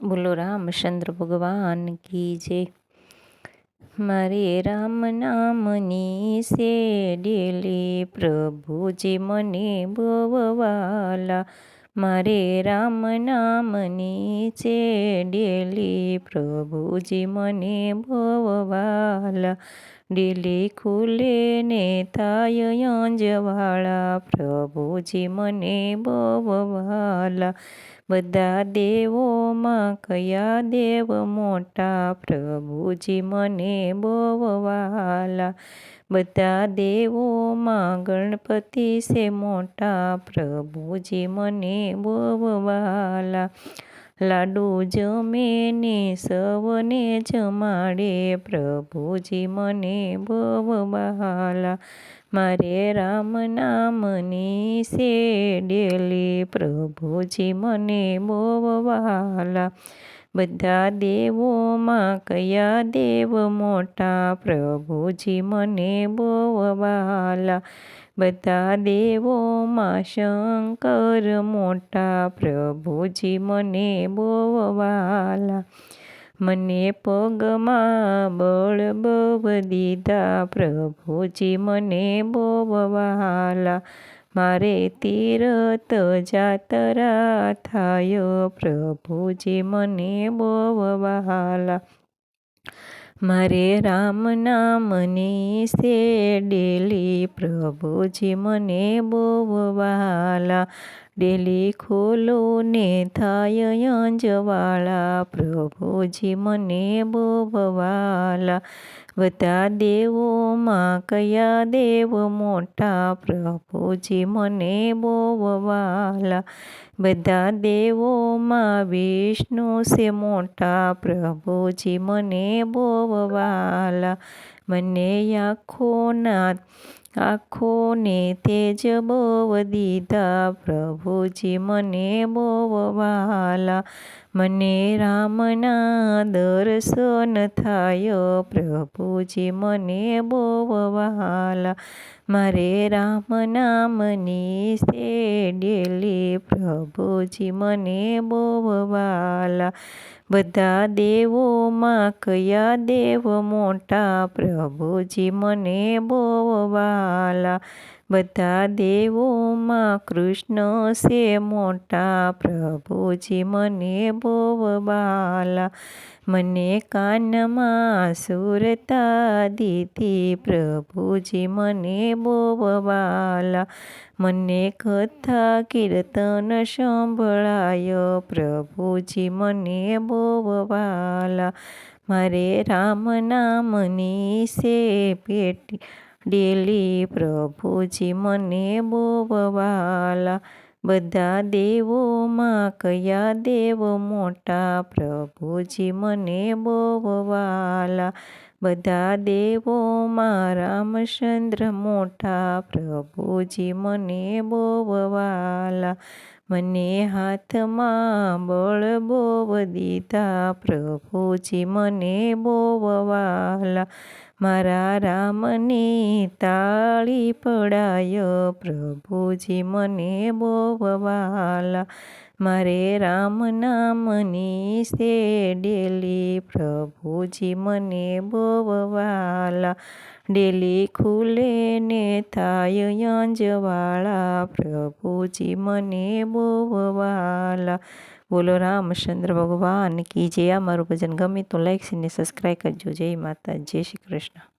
બોલો રામચંદ્ર ભગવાન કી જય। મારે રામ નામની શેડેલી પ્રભુજી મને બહુ વાલા। મારે રામ નામની શેડેલી પ્રભુજી મને બહુ વાલા। ડેલી ખુલે ને થાય અંજવાળા પ્રભુજી મને બહુ વાલા। બધા દેવોમાં કયા દેવ મોટા પ્રભુજી મને બહુ વાલા। બધા દેવોમાં ગણપતિ છે મોટા પ્રભુજી મને બહુ વાલા। લાડુ જમે ને સૌને જમાડે પ્રભુજી મને બહુ વાલા। મારે રામ નામની શેડેલી પ્રભુજી મને બહુ વાલા। બધા દેવોમાં કયા દેવ મોટા પ્રભુજી મને બહુ વાલા। બધા દેવોમાં શંકર મોટા પ્રભુજી મને બહુ વાલા। મને પગમાં બળ બહુ દીધા પ્રભુજી મને બહુ વાલા। મારે તીરથ જાતરા થાય પ્રભુજી મને બહુ વાલા। મારે રામ નામની શેડેલી પ્રભુજી મને બહુ વાલા। ડેલી ખોલો ને થાય અંજવાળા પ્રભુજી મને બહુ વાલા। બધા દેવોમાં કયા દેવ મોટા પ્રભુજી મને બહુ વાલા। બધા દેવોમાં વિષ્ણુ છે મોટા પ્રભુજી મને બહુ વાલા। મને આંખોને તેજ બહુ દીધા પ્રભુજી મને બહુ વાલા। મને રામના દર્શન થાય પ્રભુજી મને બહુ વાલા। મારે રામ નામની શેડેલી પ્રભુજી મને બહુ વાલા। બધા દેવોમાં કયા દેવ મોટા પ્રભુજી મને બહુ વાલા। બધા દેવોમાં કૃષ્ણ છે મોટા પ્રભુજી મને બહુ વાલા। મને કાનમાં સુરતા દીધી પ્રભુજી મને બહુ વાલા। મને કથા કીર્તન સંભળાય પ્રભુજી મને બહુ વાલા। મારે રામ નામની શેડેલી પ્રભુજી મને બહુ વાલા। બધા દેવોમાં કયા દેવ મોટા પ્રભુજી મને બહુ વાલા। બધા દેવોમાં રામચંદ્ર મોટા પ્રભુજી મને બહુ વાલા। મને હાથમાં બળ બહુ દીધા પ્રભુજી મને બહુ વાલા। મારા રામની તાળી પડાય પ્રભુજી મને બહુ વાલા। મારે રામ નામની શેડેલી પ્રભુજી મને બહુ વાલા। ડેલી ખુલે ને થાય અંજવાળા પ્રભુજી મને બહુ વાલા। બોલો રામચંદ્ર ભગવાન કી જય। અમારું ભજન ગમે તો લાઈક અને સબસ્ક્રાઈબ કરજો। જય માતા, જય શ્રી કૃષ્ણ।